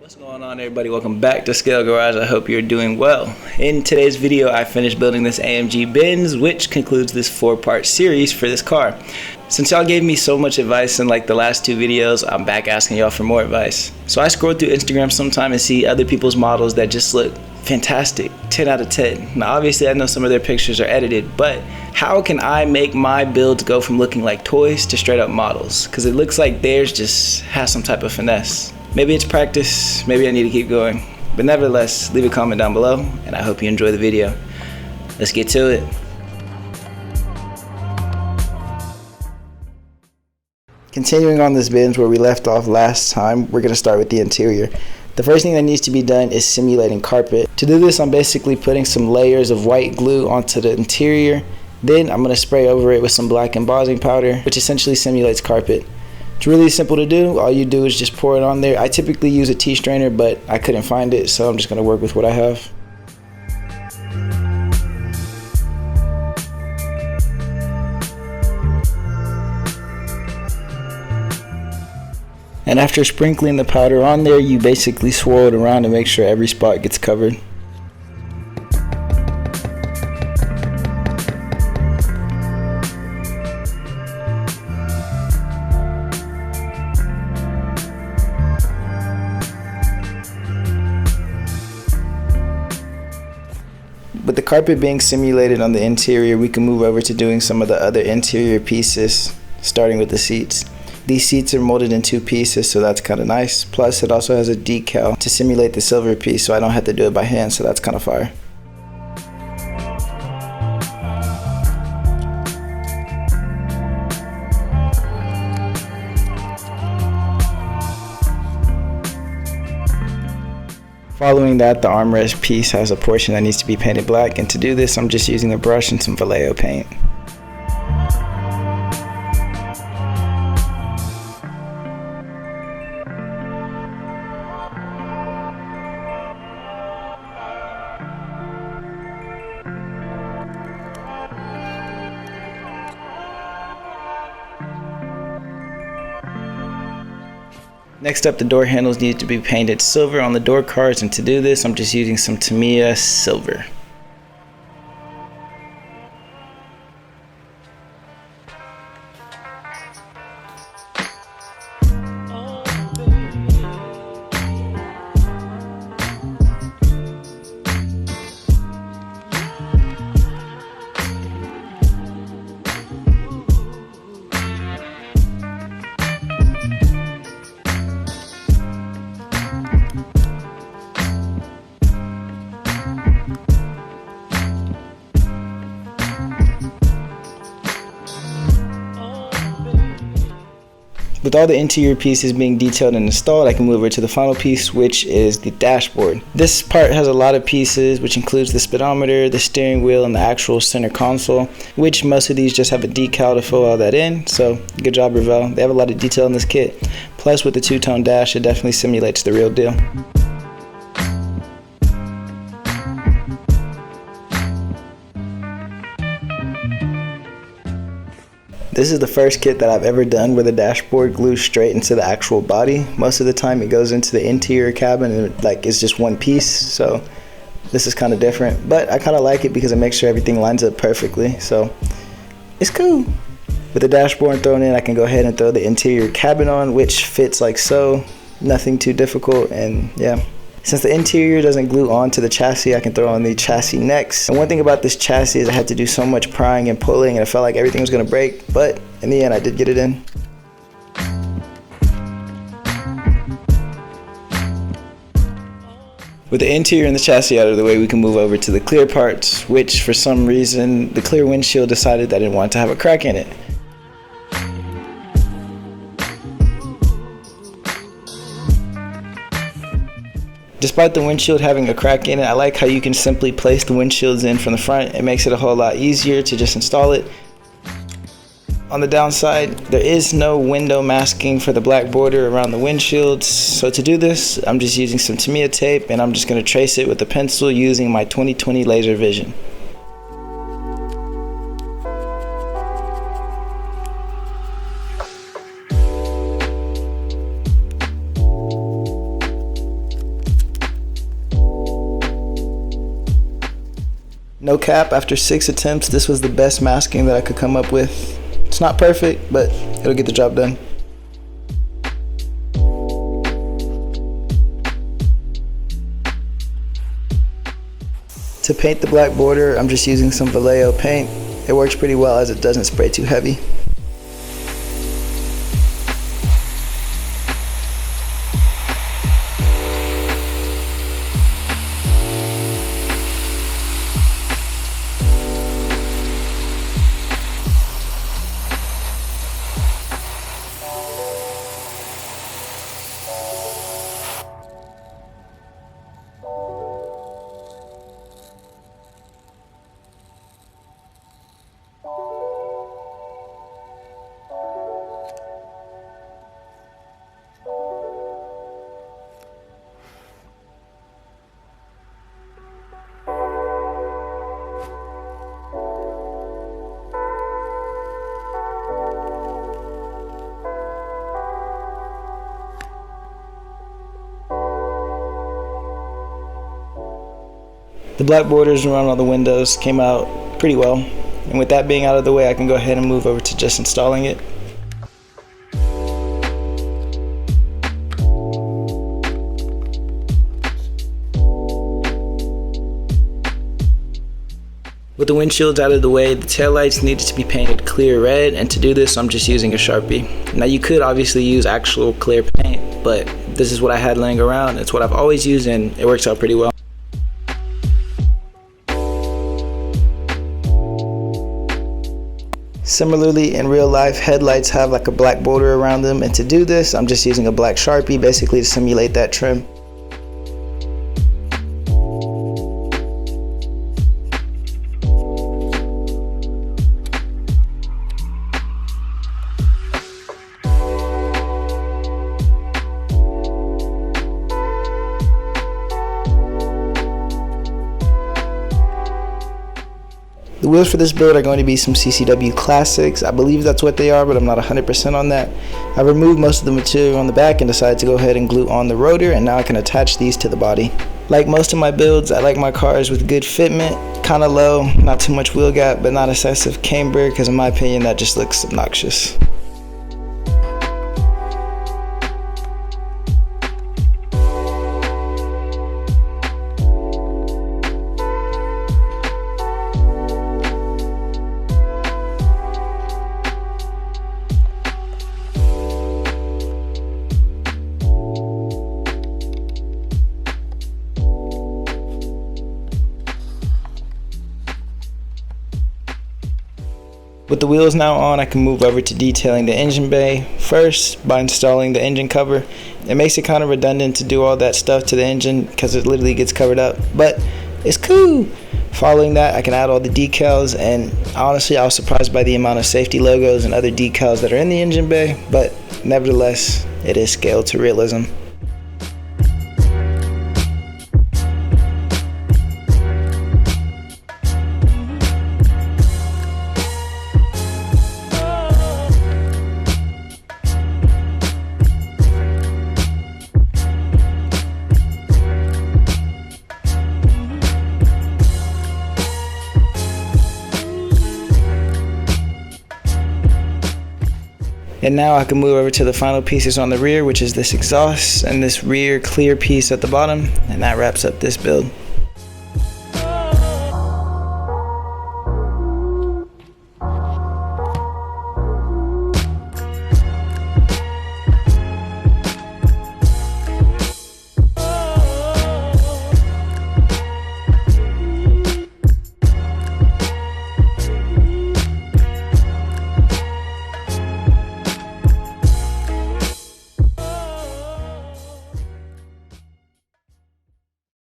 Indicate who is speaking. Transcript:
Speaker 1: What's going on, everybody? Welcome back to Scale Garage. I hope you're doing well. In today's video, I finished building this AMG Benz, which concludes this 4-part series for this car. Since y'all gave me so much advice in like the last 2 videos, I'm back asking y'all for more advice. So I scroll through Instagram sometime and see other people's models that just look fantastic, 10 out of 10. Now obviously I know some of their pictures are edited, but how can I make my builds go from looking like toys to straight up models? Because it looks like theirs just has some type of finesse. Maybe it's practice, maybe I need to keep going. But nevertheless, leave a comment down below, and I hope you enjoy the video. Let's get to it. Continuing on this Benz where we left off last time, we're going to start with the interior. The first thing that needs to be done is simulating carpet. To do this, I'm basically putting some layers of white glue onto the interior. Then I'm going to spray over it with some black embossing powder, which essentially simulates carpet. It's really simple to do. All you do is just pour it on there. I typically use a tea strainer, but I couldn't find it, so I'm just going to work with what I have. And after sprinkling the powder on there, you basically swirl it around to make sure every spot gets covered. With the carpet being simulated on the interior, we can move over to doing some of the other interior pieces, starting with the seats. These seats are molded in 2 pieces, so that's kind of nice. Plus, it also has a decal to simulate the silver piece, so I don't have to do it by hand, so that's kind of fire. Following that, the armrest piece has a portion that needs to be painted black, and to do this, I'm just using a brush and some Vallejo paint. Next up, the door handles need to be painted silver on the door cards, and to do this, I'm just using some Tamiya silver. With all the interior pieces being detailed and installed, I can move over to the final piece, which is the dashboard. This part has a lot of pieces, which includes the speedometer, the steering wheel, and the actual center console, which most of these just have a decal to fill all that in, so good job, Revell. They have a lot of detail in this kit. Plus, with the 2-tone dash, it definitely simulates the real deal. This is the first kit that I've ever done where the dashboard glues straight into the actual body. Most of the time it goes into the interior cabin and it's just one piece, so this is kind of different. But I kind of like it because it makes sure everything lines up perfectly, so it's cool. With the dashboard thrown in, I can go ahead and throw the interior cabin on, which fits like so. Nothing too difficult, and yeah. Since the interior doesn't glue onto the chassis, I can throw on the chassis next. And one thing about this chassis is I had to do so much prying and pulling, and I felt like everything was going to break, but in the end I did get it in. With the interior and the chassis out of the way, we can move over to the clear parts, which for some reason the clear windshield decided that it wanted to have a crack in it. Despite the windshield having a crack in it, I like how you can simply place the windshields in from the front. It makes it a whole lot easier to just install it. On the downside, there is no window masking for the black border around the windshields. So to do this, I'm just using some Tamiya tape, and I'm just going to trace it with a pencil using my 20/20 laser vision. No cap, after 6 attempts, this was the best masking that I could come up with. It's not perfect, but it'll get the job done. To paint the black border, I'm just using some Vallejo paint. It works pretty well as it doesn't spray too heavy. The black borders around all the windows came out pretty well, and with that being out of the way, I can go ahead and move over to just installing it. With the windshields out of the way, the taillights needed to be painted clear red, and to do this I'm just using a Sharpie. Now you could obviously use actual clear paint, but this is what I had laying around. It's what I've always used and it works out pretty well. Similarly, in real life, headlights have like a black border around them, and to do this, I'm just using a black Sharpie basically to simulate that trim. The wheels for this build are going to be some CCW Classics. I believe that's what they are, but I'm not 100% on that. I removed most of the material on the back and decided to go ahead and glue on the rotor, and now I can attach these to the body. Like most of my builds, I like my cars with good fitment, kind of low, not too much wheel gap, but not excessive camber, because in my opinion that just looks obnoxious. With the wheels now on, I can move over to detailing the engine bay. First, by installing the engine cover. It makes it kind of redundant to do all that stuff to the engine because it literally gets covered up, but it's cool. Following that, I can add all the decals, and honestly I was surprised by the amount of safety logos and other decals that are in the engine bay, but nevertheless it is scaled to realism. And now I can move over to the final pieces on the rear, which is this exhaust and this rear clear piece at the bottom, and that wraps up this build.